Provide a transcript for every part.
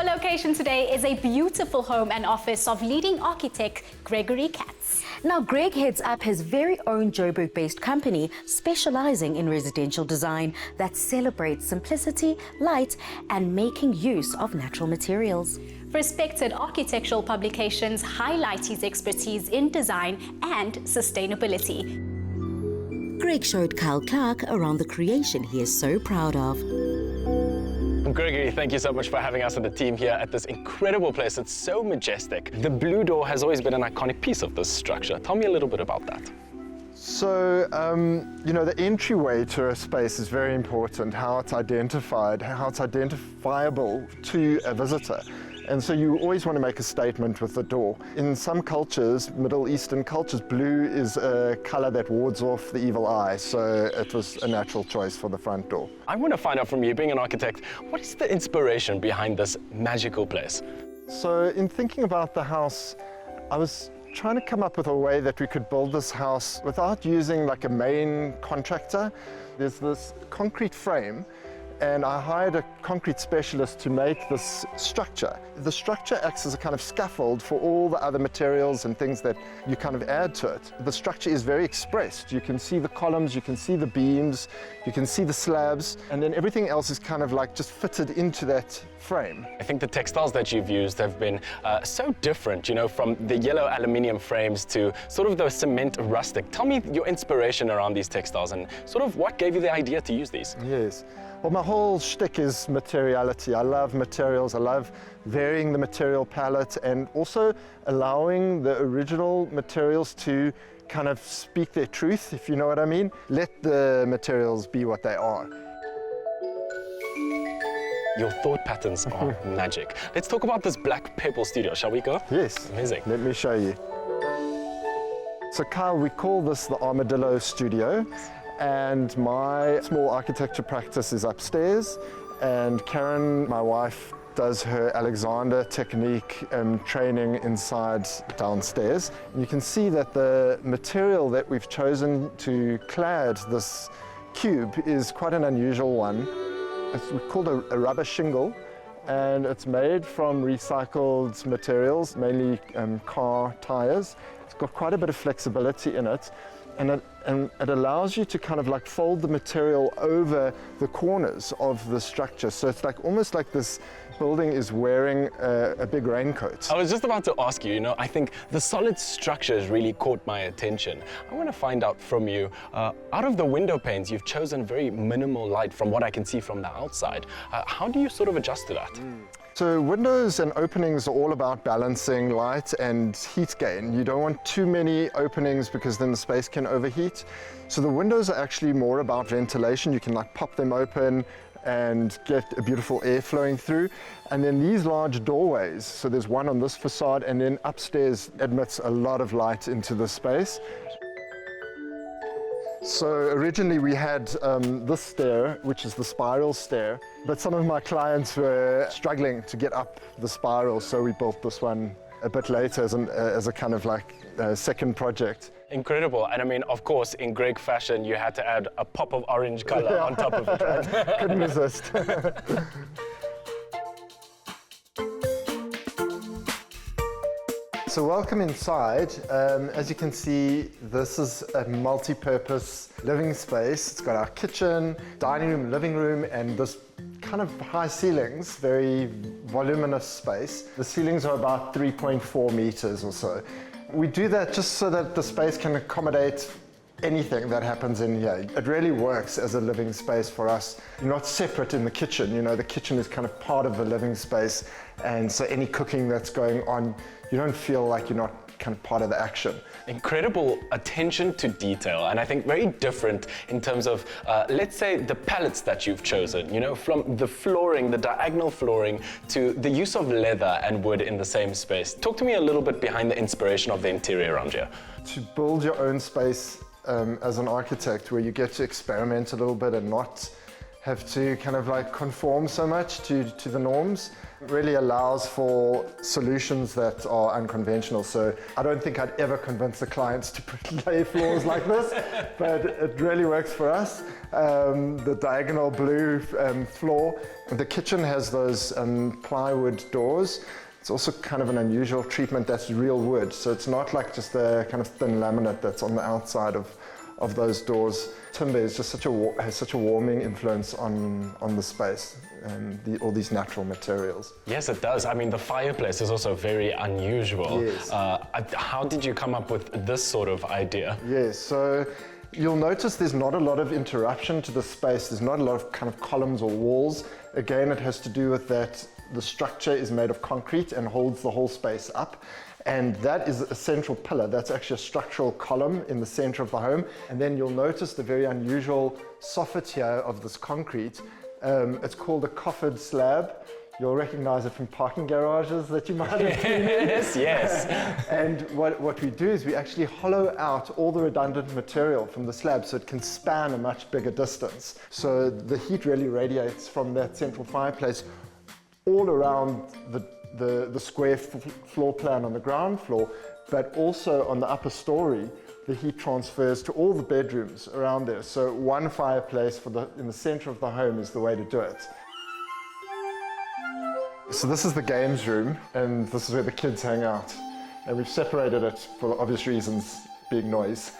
Our location today is a beautiful home and office of leading architect Gregory Katz. Now, Greg heads up his very own Joburg-based company specializing in residential design that celebrates simplicity, light, and making use of natural materials. Respected architectural publications highlight his expertise in design and sustainability. Greg showed Kyle Clark around the creation he is so proud of. Gregory, thank you so much for having us and the team here at this incredible place. It's so majestic. The blue door has always been an iconic piece of this structure. Tell me a little bit about that. So, the entryway to a space is very important, how it's identified, how it's identifiable to a visitor. And so you always want to make a statement with the door. In some cultures, Middle Eastern cultures, blue is a color that wards off the evil eye, so it was a natural choice for the front door. I want to find out from you, being an architect, what is the inspiration behind this magical place? So in thinking about the house, I was trying to come up with a way that we could build this house without using like a main contractor. There's this concrete frame, and I hired a concrete specialist to make this structure. The structure acts as a kind of scaffold for all the other materials and things that you kind of add to it. The structure is very expressed. You can see the columns, you can see the beams, you can see the slabs, and then everything else is kind of like just fitted into that frame. I think the textiles that you've used have been so different, from the yellow aluminium frames to sort of the cement rustic. Tell me your inspiration around these textiles and sort of what gave you the idea to use these? Yes. Well, my whole shtick is materiality. I love materials. I love varying the material palette and also allowing the original materials to kind of speak their truth, if you know what I mean. Let the materials be what they are. Your thought patterns are magic. Let's talk about this black pebble studio, shall we go? Yes. Amazing. Let me show you. So Kyle, we call this the Armadillo Studio, and my small architecture practice is upstairs, and Karen, my wife, does her Alexander technique training inside downstairs. And you can see that the material that we've chosen to clad this cube is quite an unusual one. It's called a rubber shingle, and it's made from recycled materials, mainly car tires. It's got quite a bit of flexibility in it, and it allows you to kind of like fold the material over the corners of the structure. So it's like almost like this building is wearing a big raincoat. I was just about to ask you, I think the solid structure has really caught my attention. I want to find out from you, out of the window panes, you've chosen very minimal light from what I can see from the outside. How do you sort of adjust to that? So windows and openings are all about balancing light and heat gain. You don't want too many openings because then the space can overheat. So the windows are actually more about ventilation. You can like pop them open and get a beautiful air flowing through. And then these large doorways, so there's one on this facade, and then upstairs admits a lot of light into the space. So originally we had this stair, which is the spiral stair, but some of my clients were struggling to get up the spiral, so we built this one a bit later as a kind of like second project. Incredible. And I mean, of course, in Greg fashion, you had to add a pop of orange color on top of it, right? Couldn't resist. So welcome inside. As you can see, this is a multi-purpose living space. It's got our kitchen, dining room, living room, and this kind of high ceilings, very voluminous space. The ceilings are about 3.4 meters or so. We do that just so that the space can accommodate anything that happens in here. It really works as a living space for us. You're not separate in the kitchen, the kitchen is kind of part of the living space, and so any cooking that's going on, you don't feel like you're not kind of part of the action. Incredible attention to detail, and I think very different in terms of, let's say, the palettes that you've chosen, from the flooring, the diagonal flooring, to the use of leather and wood in the same space. Talk to me a little bit behind the inspiration of the interior around here. To build your own space as an architect, where you get to experiment a little bit and not have to kind of like conform so much to the norms. It really allows for solutions that are unconventional. So I don't think I'd ever convince the clients to lay floors like this, but it really works for us. The diagonal blue floor. The kitchen has those plywood doors. It's also kind of an unusual treatment that's real wood. So it's not like just a kind of thin laminate that's on the outside of those doors. Timber is just has such a warming influence on the space and all these natural materials. Yes, it does. I mean, the fireplace is also very unusual. Yes. How did you come up with this sort of idea? Yes, so you'll notice there's not a lot of interruption to the space. There's not a lot of kind of columns or walls. Again, it has to do with that the structure is made of concrete and holds the whole space up. And that is a central pillar. That's actually a structural column in the center of the home. And then you'll notice the very unusual soffit here of this concrete. It's called a coffered slab. You'll recognize it from parking garages that you might have seen. Yes. And what we do is we actually hollow out all the redundant material from the slab so it can span a much bigger distance. So the heat really radiates from that central fireplace all around the square floor plan on the ground floor, but also on the upper story, the heat transfers to all the bedrooms around there. So one fireplace in the center of the home is the way to do it. So this is the games room, and this is where the kids hang out. And we've separated it for obvious reasons, being noise,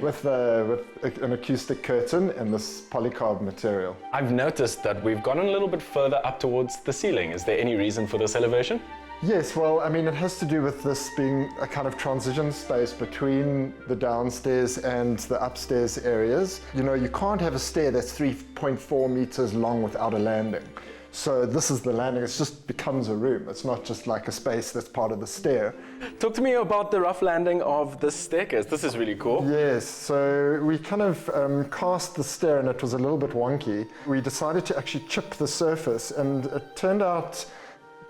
with an acoustic curtain and this polycarb material. I've noticed that we've gone a little bit further up towards the ceiling. Is there any reason for this elevation? Yes, well, I mean, it has to do with this being a kind of transition space between the downstairs and the upstairs areas. You know, you can't have a stair that's 3.4 meters long without a landing. So this is the landing. It just becomes a room. It's not just like a space that's part of the stair. Talk to me about the rough landing of this staircase. This is really cool. Yes, so we kind of cast the stair and it was a little bit wonky. We decided to actually chip the surface, and it turned out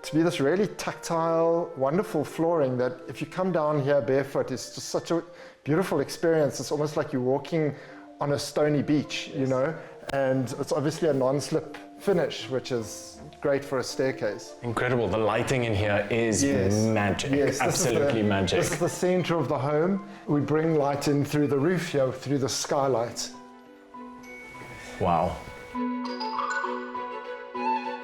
to be this really tactile, wonderful flooring that if you come down here barefoot, it's just such a beautiful experience. It's almost like you're walking on a stony beach, you know, and it's obviously a non-slip finish, which is great for a staircase. Incredible. The lighting in here is magic. Yes, absolutely magic. This is the center of the home. We bring light in through the roof here, through the skylight. Wow.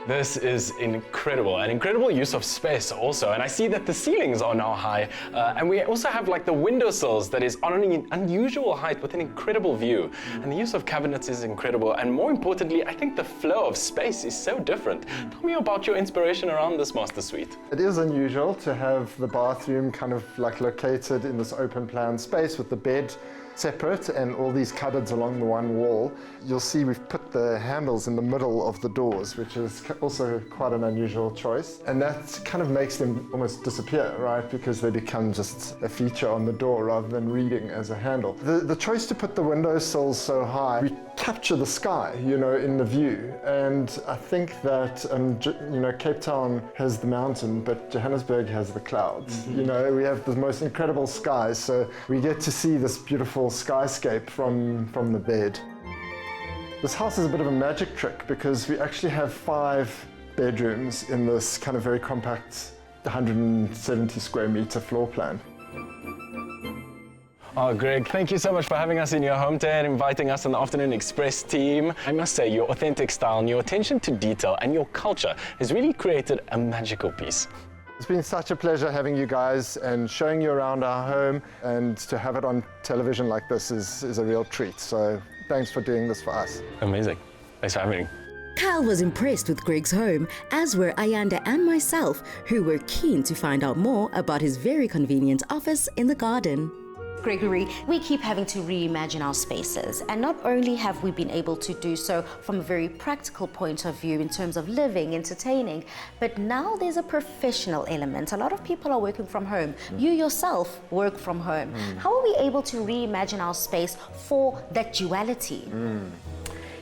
This is incredible, an incredible use of space also. And I see that the ceilings are now high. And we also have like the windowsills that is on an unusual height with an incredible view. And the use of cabinets is incredible. And more importantly, I think the flow of space is so different. Tell me about your inspiration around this master suite. It is unusual to have the bathroom kind of like located in this open plan space with the bed separate and all these cupboards along the one wall. You'll see we've put the handles in the middle of the doors, which is also quite an unusual choice. And that kind of makes them almost disappear, right? Because they become just a feature on the door rather than reading as a handle. The choice to put the windowsills so high, we capture the sky, you know, in the view. And I think that, you know, Cape Town has the mountain, but Johannesburg has the clouds. Mm-hmm. You know, we have the most incredible skies, so we get to see this beautiful skyscape from the bed. This house is a bit of a magic trick because we actually have 5 bedrooms in this kind of very compact 170 square meter floor plan. Oh, Greg, thank you so much for having us in your home today and inviting us on the Afternoon Express team. I must say, your authentic style and your attention to detail and your culture has really created a magical piece. It's been such a pleasure having you guys and showing you around our home, and to have it on television like this is a real treat. So thanks for doing this for us. Amazing. Thanks for having me. Kyle was impressed with Greg's home, as were Ayanda and myself, who were keen to find out more about his very convenient office in the garden. Gregory, we keep having to reimagine our spaces, and not only have we been able to do so from a very practical point of view in terms of living, entertaining, but now there's a professional element. A lot of people are working from home. You yourself work from home. How are we able to reimagine our space for that duality?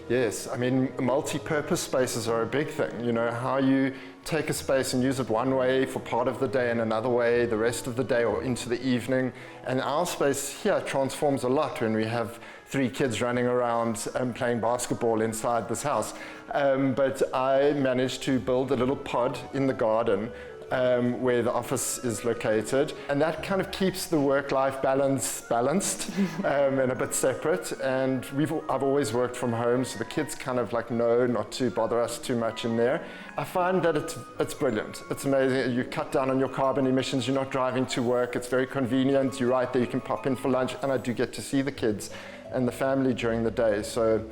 Yes, I mean, multi-purpose spaces are a big thing. You know, how you take a space and use it one way for part of the day and another way the rest of the day or into the evening. And our space here transforms a lot when we have 3 kids running around and playing basketball inside this house. But I managed to build a little pod in the garden where the office is located, and that kind of keeps the work-life balance balanced and a bit separate. And I've always worked from home, so the kids kind of like know not to bother us too much in there. I find that it's brilliant. It's amazing. You cut down on your carbon emissions. You're not driving to work. It's very convenient. You're right there. You can pop in for lunch, and I do get to see the kids and the family during the day. So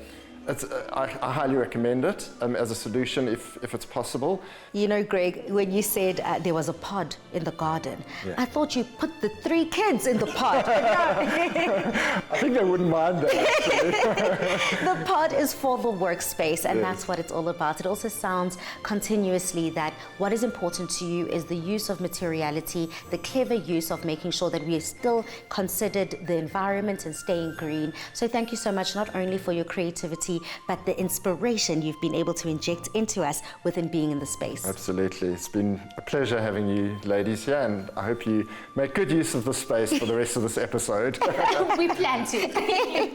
I highly recommend it as a solution if it's possible. You know, Greg, when you said there was a pod in the garden, I thought you put the 3 kids in the pod. I think they wouldn't mind that, actually. The pod is for the workspace, and that's what it's all about. It also sounds continuously that what is important to you is the use of materiality, the clever use of making sure that we are still considered the environment and staying green. So thank you so much, not only for your creativity, but the inspiration you've been able to inject into us within being in the space. Absolutely. It's been a pleasure having you ladies here, and I hope you make good use of the space for the rest of this episode. We plan to.